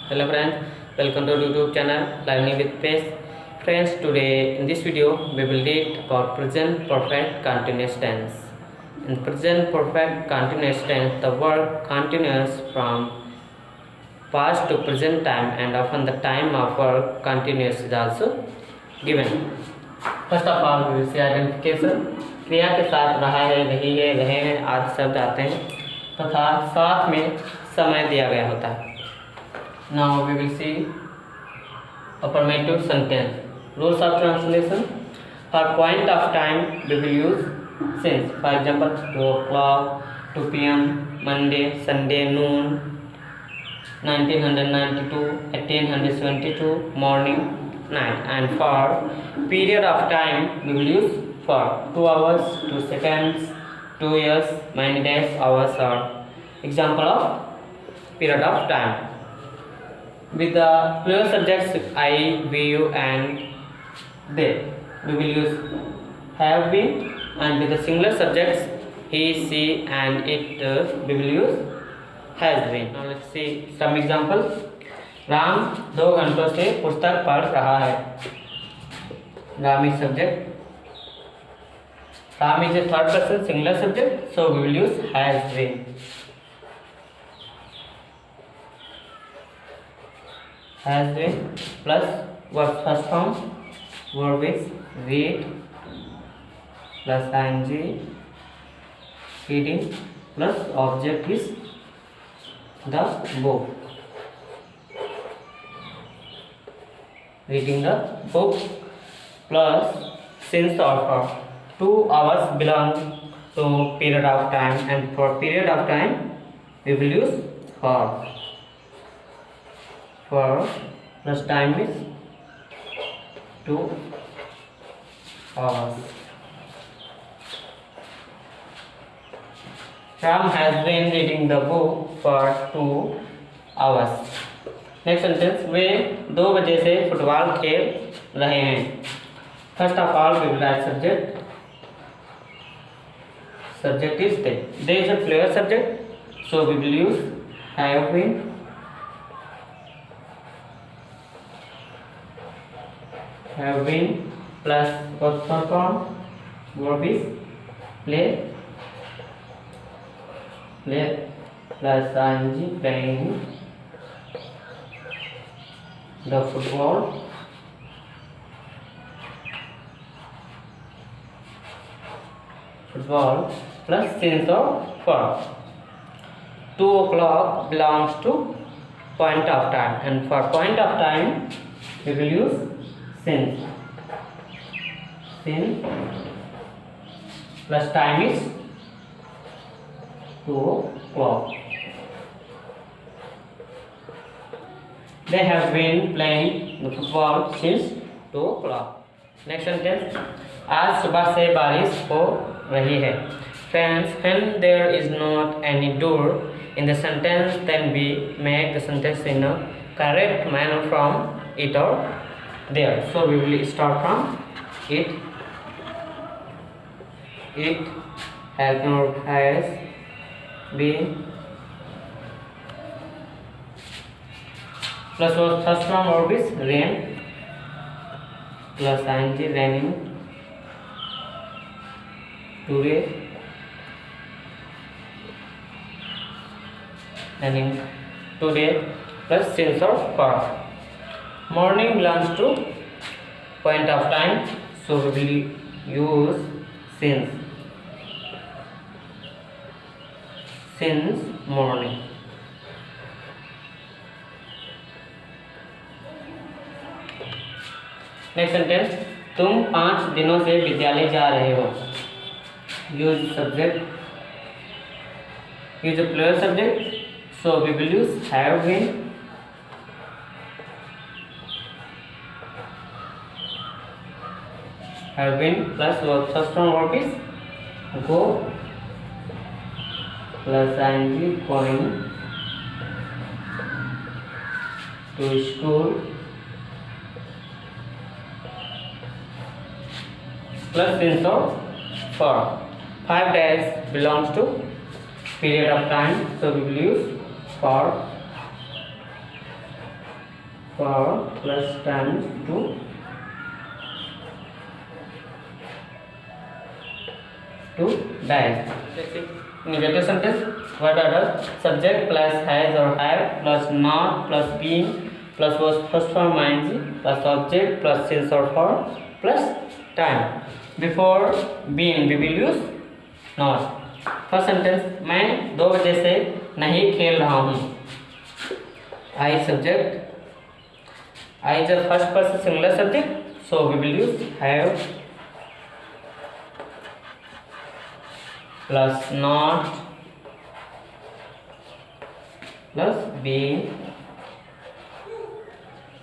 Hello friends, welcome to YouTube channel Learning with Pace. Friends, today in this video we will read about present perfect continuous tense. In present perfect continuous tense, the verb continues from past to present time and often the time of verb continuous is also given. First of all, we will see identification. क्रिया के साथ रहा है, रही है, रहे हैं आदि शब्द आते हैं तथा साथ में समय दिया गया होता है. Now we will see affirmative sentence. Rules of translation. For point of time we will use since. For example, 2 o'clock, 2 p.m., Monday, Sunday, noon, 1992, 1872, morning, night. And for period of time we will use for 2 hours, 2 seconds, 2 years, many days, hours or example of period of time. With the plural subjects I, we, you and they, we will use have been, and with the singular subjects he, she and it, we will use has been. Now let's see some examples. Ram 2 घंटों से पुस्तक पढ़ रहा है. Ram is subject. Ram is a third person singular subject, so we will use has been. Has been plus verb first form, verb is read plus ing, reading plus object is the book, reading the book plus since or for. 2 hours belong to period of time and for period of time we will use for. For plus time is 2 hours. Ram has been reading the book for 2 hours. Next sentence. वे 2 बजे से football खेल रहे हैं. First of all we will write subject. Subject is they. They is a plural subject, so we will use have been. Have been plus verb form, verb is play, play plus ing, playing the football, football plus since or for. 2 o'clock belongs to point of time and for point of time we will use since. Since plus time is 2 o'clock. They have been playing the football since 2 o'clock. Next sentence. आज सुबह से बारिश हो रही है. Friends, when there is not any door in the sentence, then we make the sentence in a correct manner from it or there. So we will start from it. It has not has been plus first form verb is rain plus ing, raining, today, raining today plus since or for. Morning belongs to point of time, so we will use since. Since morning. Next sentence. तुम 5 दिनों से विद्यालय जा रहे हो. Use subject. Use a plural subject, so we will use have been. Have been plus first form verb is go plus ing, going to school plus since or for. 5 days belongs to period of time, so we will use for for plus times to dash. Negative sentence. What are the subject plus has or have plus not plus been plus was first form ing plus object plus since or for plus time. Before been we will use not. First sentence मैं 2 बजे से नहीं खेल रहा हूँ. I subject, I is a first person singular subject, so we will use have plus not plus been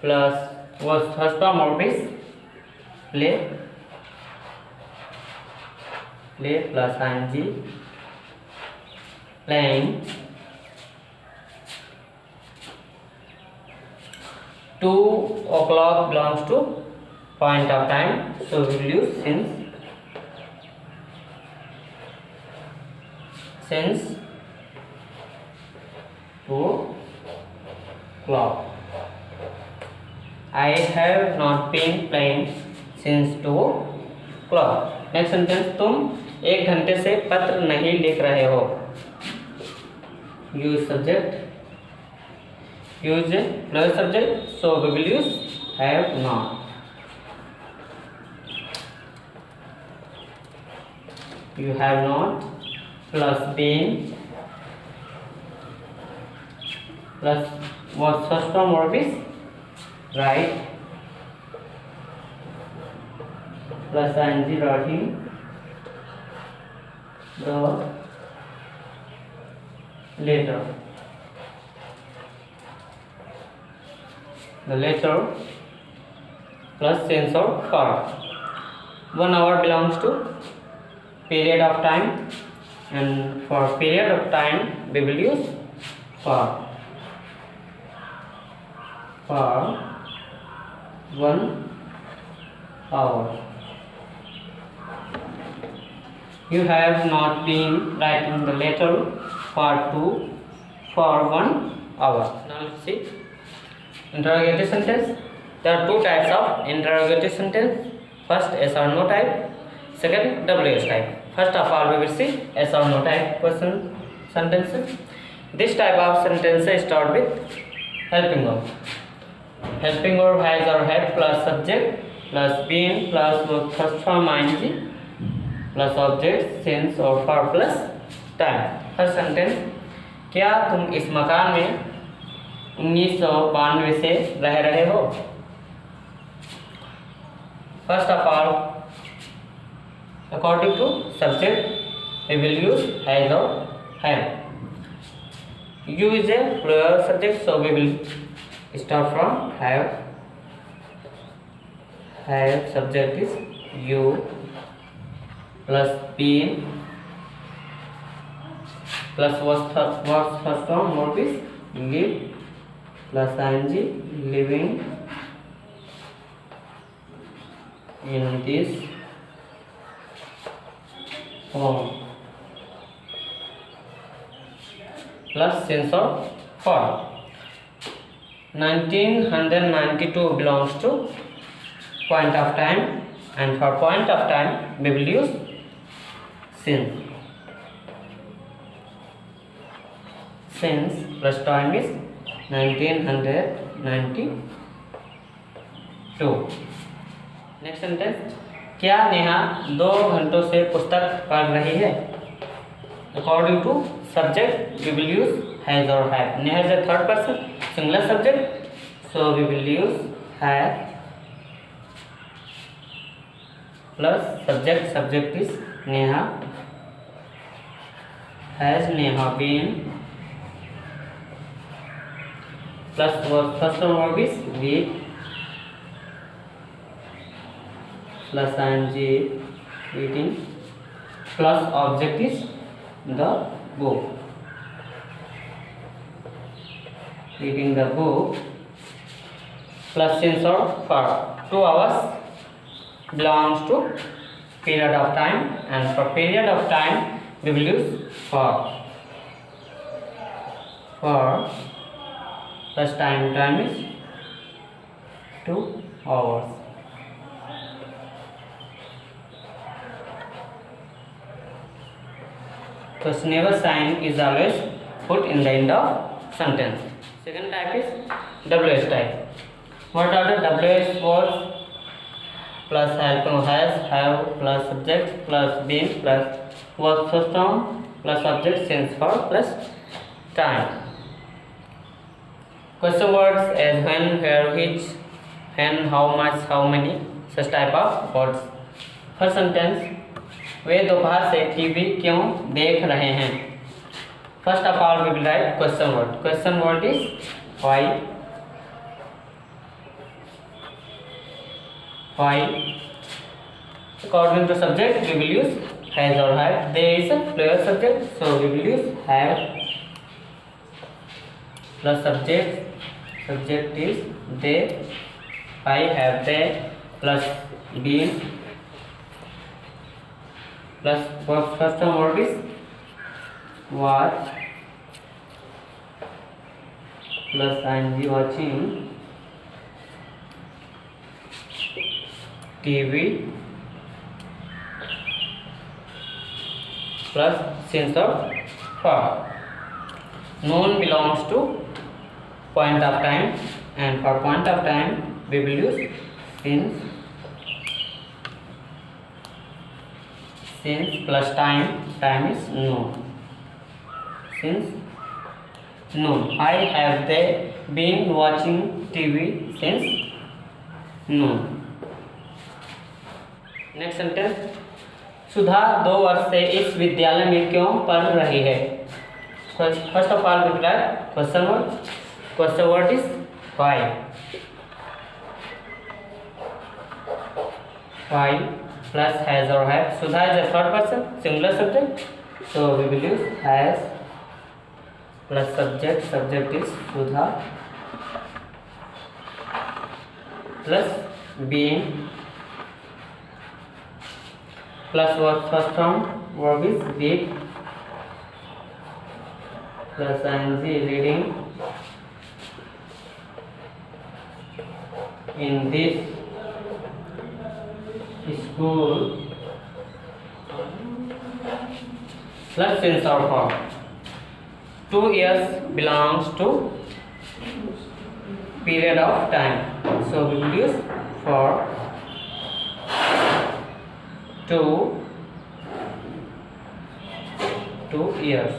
plus was first form of is play plus ing playing. 2 o'clock belongs to point of time, so we will use since 2 o'clock. I have not been playing since 2 o'clock. Next sentence तुम 1 घंटे से पत्र नहीं लिख रहे हो. Use subject, use plus subject, so we will use have not. You have not plus been plus was first form of is right plus ing writing the letter plus since or for. 1 hour belongs to period of time, and for period of time we will use for 1 hour. You have not been writing the letter for 1 hour. Now let's see interrogative sentence. There are 2 types of interrogative sentence. First, yes or no type. Second, WH type. First of all, we will see yes or no type question sentences. This type of sentences start with helping verb. Helping verb has or had plus subject plus been plus first form ing plus object since or for plus time. First sentence, क्या तुम इस मकान में 1992 से रह रहे हो? First of all, according to subject we will use has और have. You is a plural subject, so we will start from have. Subject is you plus been plus was first form verb is live plus ing living in this home plus since or for. 1992 belongs to point of time, and for point of time we will use since plus time is 1992. Next sentence, क्या नेहा 2 घंटों से पुस्तक पढ़ रही है? According to subject we will use has और have. Neha is a third person singular subject, so we will use have plus subject is Neha. Has Neha been plus first verb is read plus ing reading plus object is the book. Reading the book plus since or for. 2 hours belongs to period of time, and for period of time we will use for plus time is 2 hours. Questionable sign is always put in the end of sentence. Second type is WH type. What are the WH words? Plus help, has, have, plus subject, plus been, plus verb system, plus object, since, for, plus time. Question words as when, where, which, when, how much, how many, such type of words. First sentence, वे दोपहर से TV क्यों देख रहे हैं? First of all we will write question word. Question word is why. Why? According to subject, we will use has or have. There is a plural subject, so we will use have. Plus subject. Subject is they. I have they. Plus been. Plus first word is watch. Plus ing watching TV. Plus since or for. Noun belongs to point of time, and for point of time we will use since. Since plus time, time is noon. Since noon. I have they been watching TV since noon. Next sentence, Sudha 2 वर्ष से इस विद्यालय में क्यों पढ़ रही है? First of all reply question word. Question word is why. Why plus has or have. Sudha is a third person, singular subject, so we will use has plus subject. Subject is Sudha plus being plus verb first form. Verb is read plus ing reading. In this school plus since or for. 2 years belongs to period of time, so we will use for 2 years.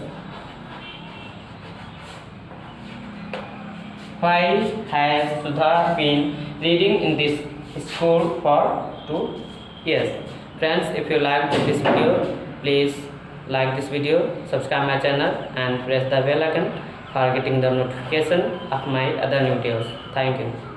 Why has Sudha been reading in this school for 2 years? Friends, if you liked this video, please like this video, subscribe my channel and press the bell icon for getting the notification of my other new videos. Thank you.